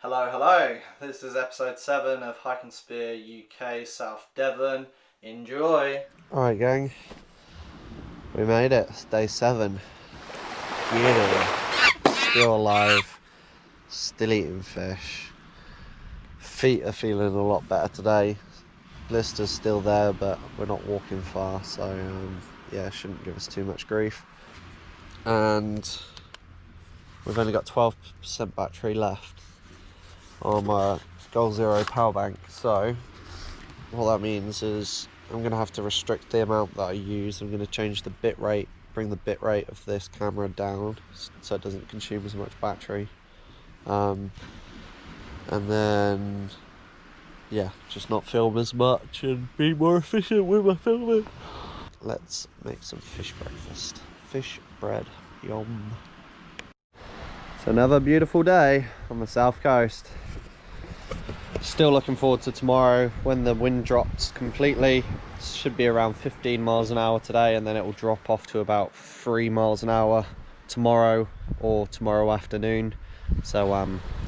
Hello, hello. This is episode 7 of Hike and Spear UK, South Devon. Enjoy. Alright gang, we made it. It's day 7. Yeah. Still alive, still eating fish. Feet are feeling a lot better today. Blister's still there, but we're not walking far, so yeah, shouldn't give us too much grief. And we've only got 12% battery left on my Goal Zero power bank, so what that means is I'm going to have to restrict the amount that I use. I'm going to change the bit rate, bring the bit rate of this camera down so it doesn't consume as much battery, and then yeah, just not film as much and be more efficient with my filming. Let's make some fish breakfast. Fish bread, yum. It's another beautiful day on the south coast. Still looking forward to tomorrow when the wind drops completely. It should be around 15 miles an hour today, and then it will drop off to about 3 miles an hour tomorrow or tomorrow afternoon. So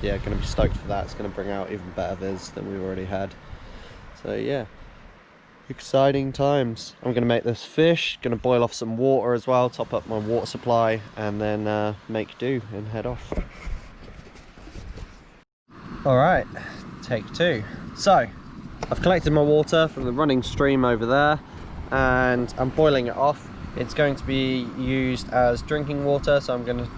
yeah, gonna be stoked for that. It's gonna bring out even better viz than we've already had. So yeah, exciting times. I'm gonna make this fish, gonna boil off some water as well, top up my water supply, and then make do and head off. All right, take 2. So I've collected my water from the running stream over there and I'm boiling it off. It's going to be used as drinking water, so I'm going to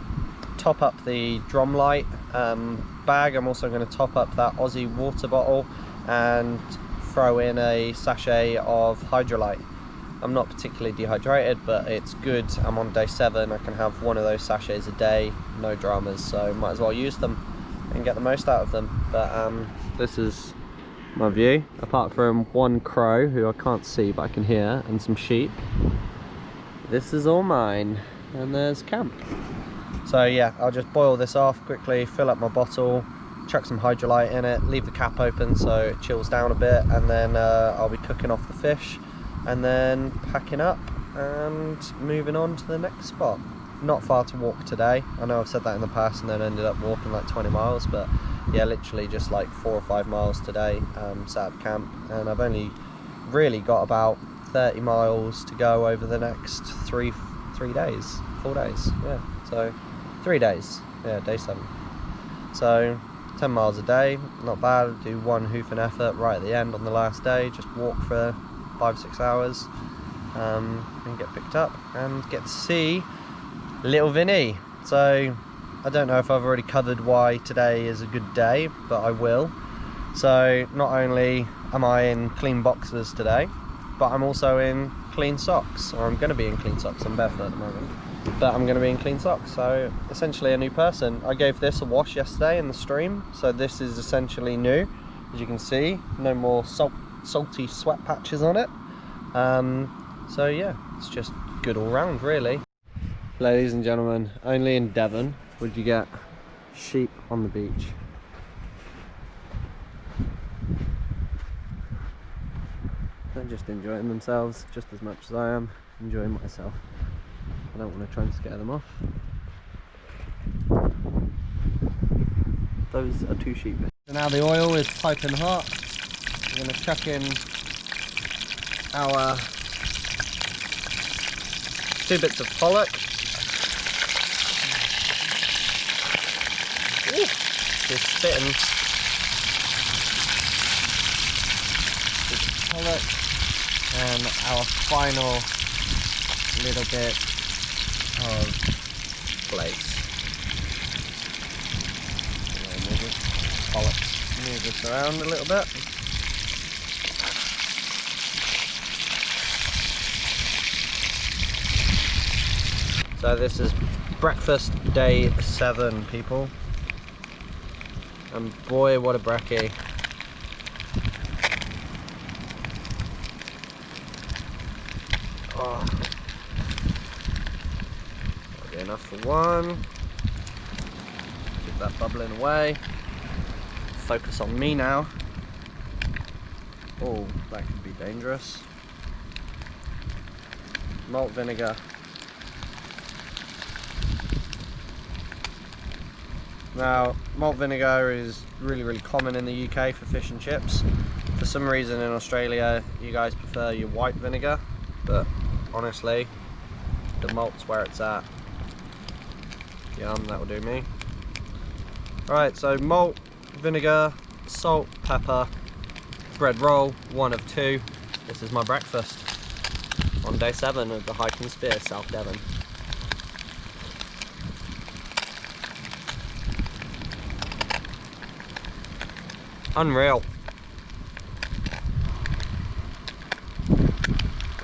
top up the drum light bag. I'm also going to top up that Aussie water bottle and throw in a sachet of Hydrolyte. I'm not particularly dehydrated, but it's good. I'm on day 7. I can have one of those sachets a day, no dramas, so might as well use them and get the most out of them. But this is my view, apart from one crow who I can't see but I can hear, and some sheep. This is all mine, and there's camp. So yeah, I'll just boil this off quickly, fill up my bottle, chuck some Hydrolyte in it, leave the cap open so it chills down a bit, and then I'll be cooking off the fish and then packing up and moving on to the next spot. Not far to walk today. I know I've said that in the past and then ended up walking like 20 miles, but yeah, literally just like 4 or 5 miles today. Set up camp, and I've only really got about 30 miles to go over the next 4 days, yeah, so 3 days, yeah, day 7. So 10 miles a day, not bad. Do one hoofing effort right at the end on the last day, just walk for 5-6 hours and get picked up and get to see little Vinny. So I don't know if I've already covered why today is a good day, but I will. So not only am I in clean boxers today, but I'm also in clean socks, or I'm going to be in clean socks. I'm barefoot at the moment, but I'm going to be in clean socks, so essentially a new person. I gave this a wash yesterday in the stream, so this is essentially new. As you can see, no more salty sweat patches on it. So yeah, it's just good all round really. Ladies and gentlemen, only in Devon would you get sheep on the beach. They're just enjoying themselves just as much as I am enjoying myself. I don't want to try and scare them off. Those are 2 sheep. So now the oil is piping hot. We're going to chuck in our 2 bits of pollock. Ooh, just spitting. Just pollock, and our final little bit of flakes. Pollock, move this around a little bit. So this is breakfast day 7, people. And boy, what a brekkie. Oh. That'll be enough for one. Keep that bubbling away. Focus on me now. Oh, that could be dangerous. Malt vinegar. Now, malt vinegar is really common in the UK for fish and chips. For some reason in Australia, you guys prefer your white vinegar, but honestly, the malt's where it's at. Yum, that will do me. Right, so malt, vinegar, salt, pepper, bread roll, 1 of 2. This is my breakfast on day 7 of the Hike and Spear, South Devon. Unreal.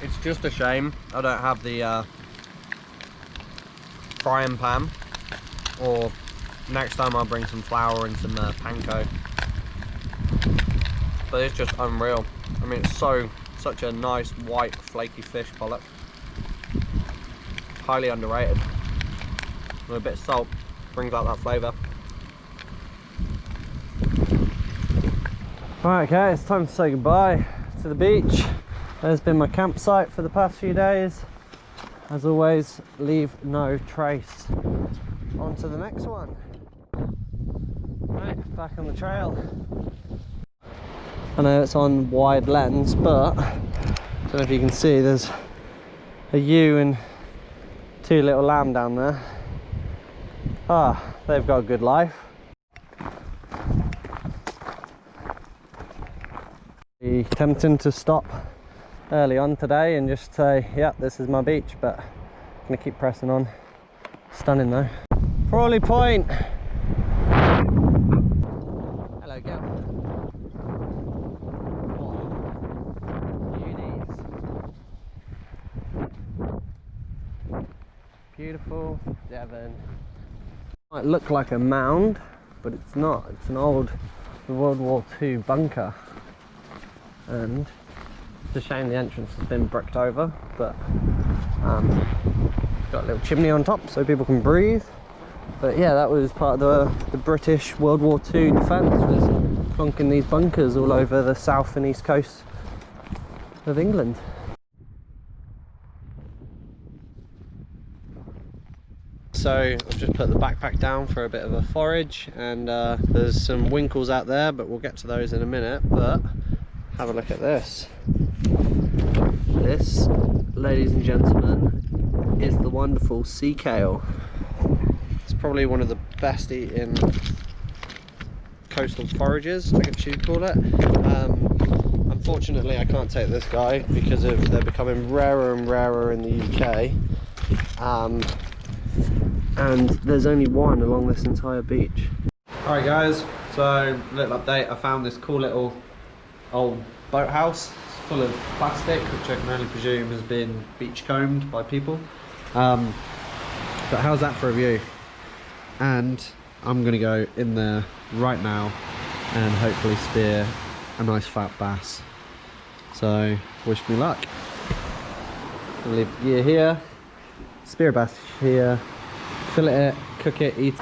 It's just a shame I don't have the frying pan, or next time I'll bring some flour and some panko. But it's just unreal. I mean, it's such a nice white flaky fish pollock. Highly underrated. With a bit of salt, brings out that flavour. Right, okay, it's time to say goodbye to the beach. There's been my campsite for the past few days. As always, leave no trace. On to the next one. Right, back on the trail. I know it's on wide lens, but I don't know if you can see, there's a ewe and 2 little lamb down there. Ah, they've got a good life. Be tempting to stop early on today and just say, yeah, this is my beach, but I'm gonna keep pressing on. Stunning though. Crawley Point. Hello, girl. Beautiful Devon. Might look like a mound, but it's not. It's an old World War II bunker, and it's a shame the entrance has been bricked over, but got a little chimney on top so people can breathe. But yeah, that was part of the British World War II defence, was plonking these bunkers all over the south and east coast of England. So I've just put the backpack down for a bit of a forage, and there's some winkles out there, but we'll get to those in a minute. But have a look at this. This, ladies and gentlemen, is the wonderful Sea Kale. It's probably one of the best eaten coastal forages, I guess you'd call it. Unfortunately, I can't take this guy because they're becoming rarer and rarer in the UK. And there's only one along this entire beach. Alright guys, so little update. I found this cool little old boathouse. It's full of plastic, which I can only presume has been beach combed by people. But how's that for a view? And I'm gonna go in there right now and hopefully spear a nice fat bass. So wish me luck. I'll leave the gear here, spear a bass here, fillet it, cook it, eat it.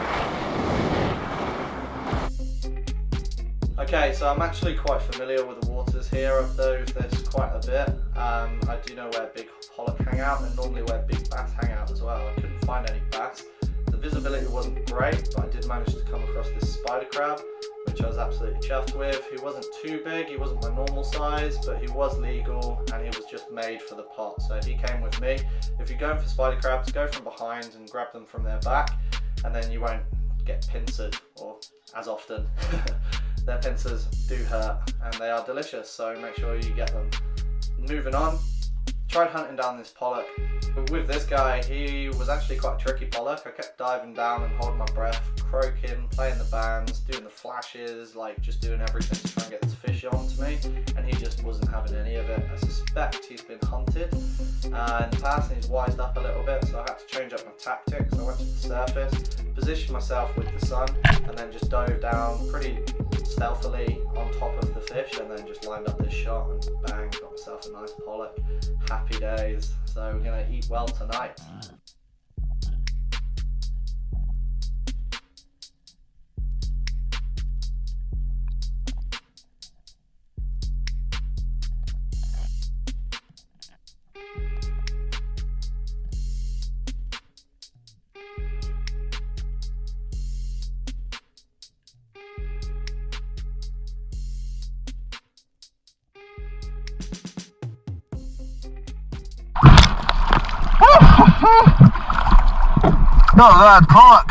Okay, so I'm actually quite familiar with the waters here. I've dove this quite a bit. I do know where big pollock hang out and normally where big bass hang out as well. I couldn't find any bass. The visibility wasn't great, but I did manage to come across this spider crab, which I was absolutely chuffed with. He wasn't too big, he wasn't my normal size, but he was legal and he was just made for the pot, so he came with me. If you're going for spider crabs, go from behind and grab them from their back, and then you won't get pincered, or as often. Their pincers do hurt and they are delicious, so make sure you get them. Moving on, tried hunting down this pollock. But with this guy, he was actually quite a tricky pollock. I kept diving down and holding my breath, croaking, playing the bands, doing the flashes, like just doing everything to try and get this fish onto me, and he just wasn't having any of it. I suspect he's been hunted in the past and he's wised up a little bit, so I had to change up my tactics. I went to the surface, positioned myself with the sun, and then just dove down pretty stealthily on top of the fish, and then just lined up this shot and bang, got myself a nice pollock. Happy days. So we're gonna eat well tonight. Not a bad pot.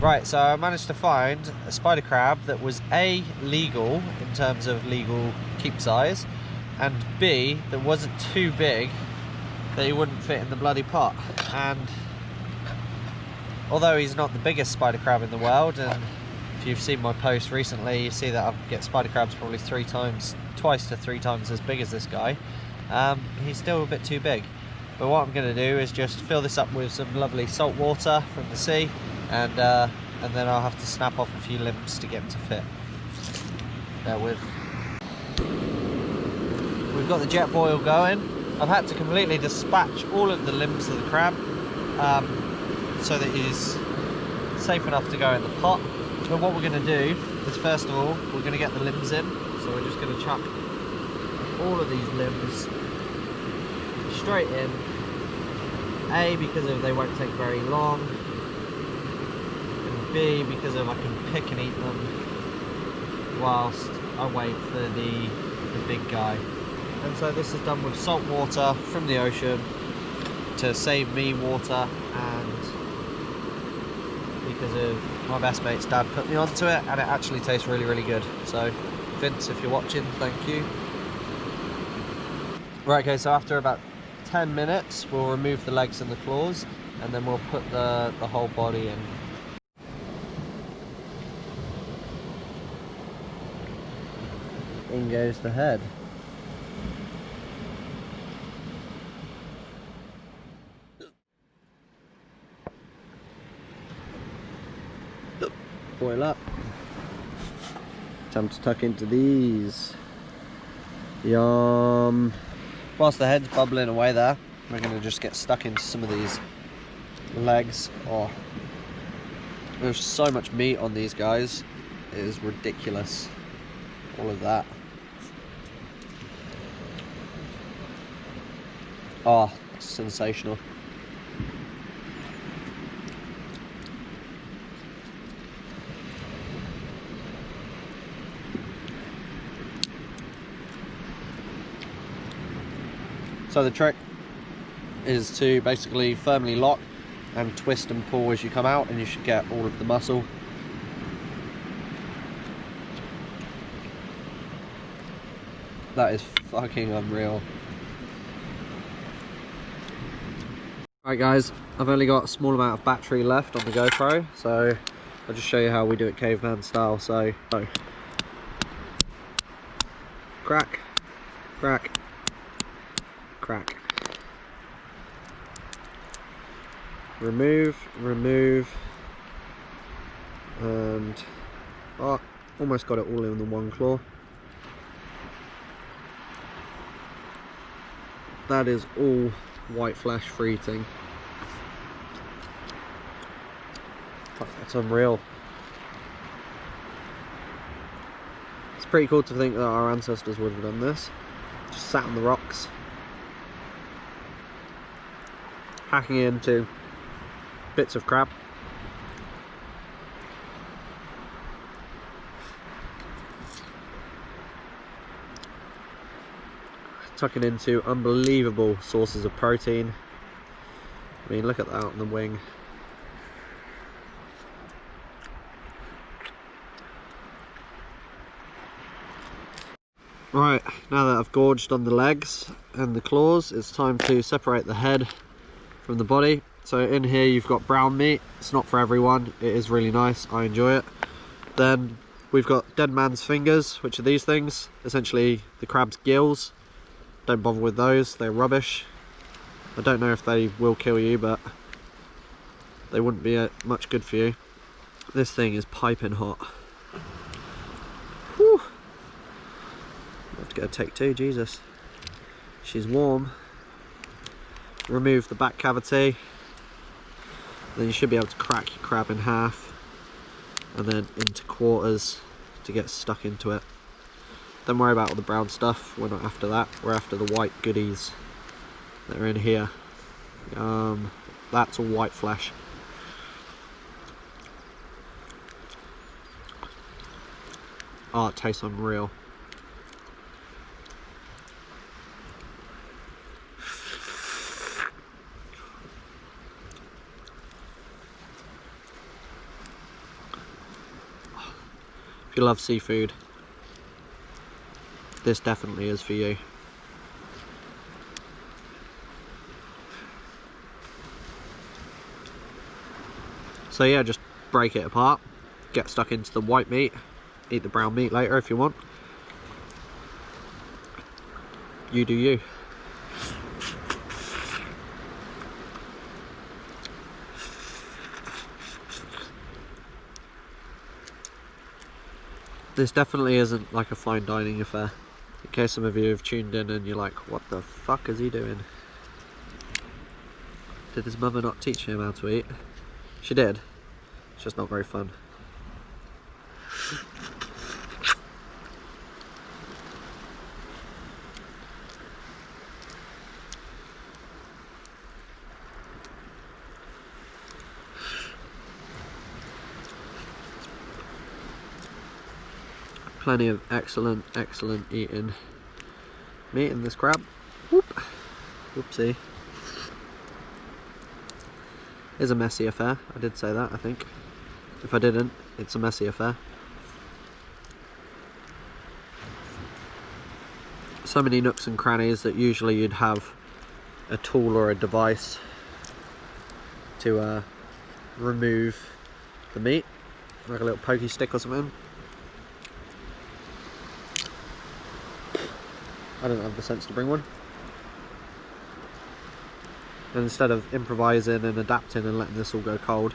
Right, so I managed to find a spider crab that was A, legal in terms of legal keep size, and B, that wasn't too big that he wouldn't fit in the bloody pot. And although he's not the biggest spider crab in the world, and if you've seen my post recently, you see that I get spider crabs probably twice to three times as big as this guy, he's still a bit too big. But what I'm going to do is just fill this up with some lovely salt water from the sea, and then I'll have to snap off a few limbs to get him to fit. Bear with. We've got the jet boil going. I've had to completely dispatch all of the limbs of the crab so that he's safe enough to go in the pot. But what we're going to do is, first of all, we're going to get the limbs in. So we're just going to chuck all of these limbs straight in. A, because they won't take very long, and B, because I can pick and eat them whilst I wait for the big guy. And so this is done with salt water from the ocean to save me water, and because of my best mate's dad put me onto it, and it actually tastes really, really good. So Vince, if you're watching, thank you. Right, okay, so after about 10 minutes we'll remove the legs and the claws, and then we'll put the whole body in. In goes the head. Boil up. Time to tuck into these. Yum. Whilst the head's bubbling away there, we're going to just get stuck into some of these legs. Oh, there's so much meat on these guys. It is ridiculous. All of that. Oh, sensational. So the trick is to basically firmly lock and twist and pull as you come out, and you should get all of the muscle. That is fucking unreal. Alright guys, I've only got a small amount of battery left on the GoPro, so I'll just show you how we do it caveman style. So crack, crack, crack. Remove, and oh, almost got it all in the one claw. That is all white flesh free thing. Fuck, that's unreal. It's pretty cool to think that our ancestors would have done this. Just sat on the rocks, hacking into bits of crab. Tucking into unbelievable sources of protein. I mean, look at that on the wing. Right, now that I've gorged on the legs and the claws, it's time to separate the head from the body. So in here you've got brown meat. It's not for everyone. It is really nice. I enjoy it. Then we've got dead man's fingers, which are these things. Essentially the crab's gills. Don't bother with those. They're rubbish. I don't know if they will kill you, but they wouldn't be much good for you. This thing is piping hot. Whew. I have to get a take two, Jesus. She's warm. Remove the back cavity. Then you should be able to crack your crab in half and then into quarters to get stuck into it. Don't worry about all the brown stuff, we're not after that, we're after the white goodies that are in here. That's all white flesh. Oh, it tastes unreal. If you love seafood, this definitely is for you. So yeah, just break it apart, get stuck into the white meat, eat the brown meat later if you want. You do you. This definitely isn't like a fine dining affair. In case some of you have tuned in and you're like, what the fuck is he doing? Did his mother not teach him how to eat? She did. It's just not very fun. Plenty of excellent eating meat in this crab. Whoop. Whoopsie. It's a messy affair. I did say that, I think. If I didn't, it's a messy affair. So many nooks and crannies that usually you'd have a tool or a device to remove the meat, like a little pokey stick or something. I don't have the sense to bring one. And instead of improvising and adapting and letting this all go cold,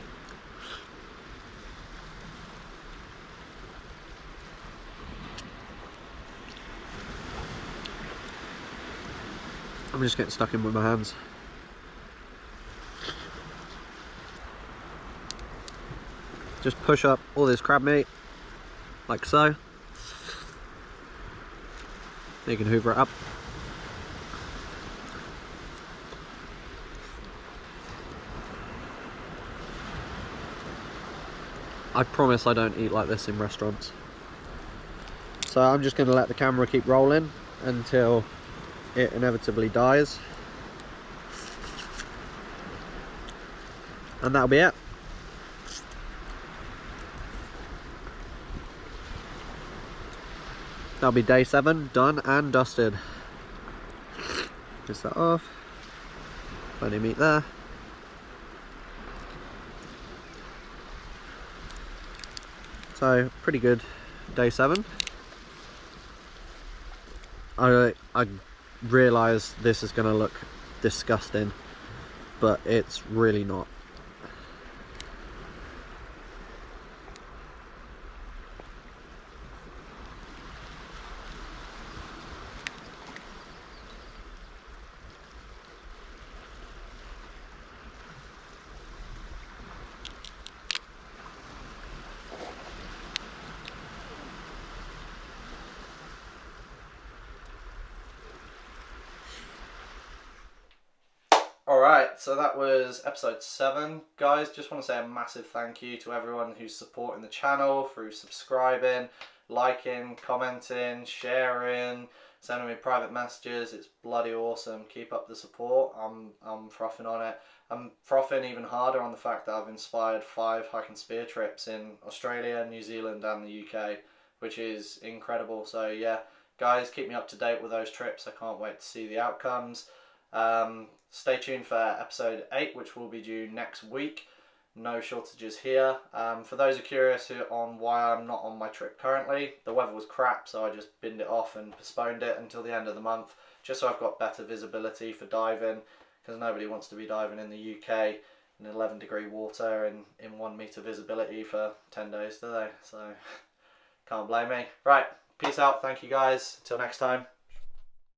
I'm just getting stuck in with my hands. Just push up all this crab meat, like so. You can hoover it up. I promise I don't eat like this in restaurants. So I'm just going to let the camera keep rolling until it inevitably dies. And that'll be it. That'll be day 7, done and dusted. Just that off. Plenty of meat there. So, pretty good day 7. I realise this is going to look disgusting, but it's really not. Alright, so that was episode 7. Guys, just want to say a massive thank you to everyone who's supporting the channel through subscribing, liking, commenting, sharing, sending me private messages. It's bloody awesome. Keep up the support. I'm frothing on it. I'm frothing even harder on the fact that I've inspired 5 hike and spear trips in Australia, New Zealand and the UK, which is incredible. So yeah, guys, keep me up to date with those trips. I can't wait to see the outcomes. Stay tuned for episode 8, which will be due next week. No shortages here. For those who are curious on why I'm not on my trip currently, the weather was crap, so I just binned it off and postponed it until the end of the month, just so I've got better visibility for diving, because nobody wants to be diving in the UK in 11-degree water in 1 meter visibility for 10 days, do they? So can't blame me. Right, peace out. Thank you guys. Until next time.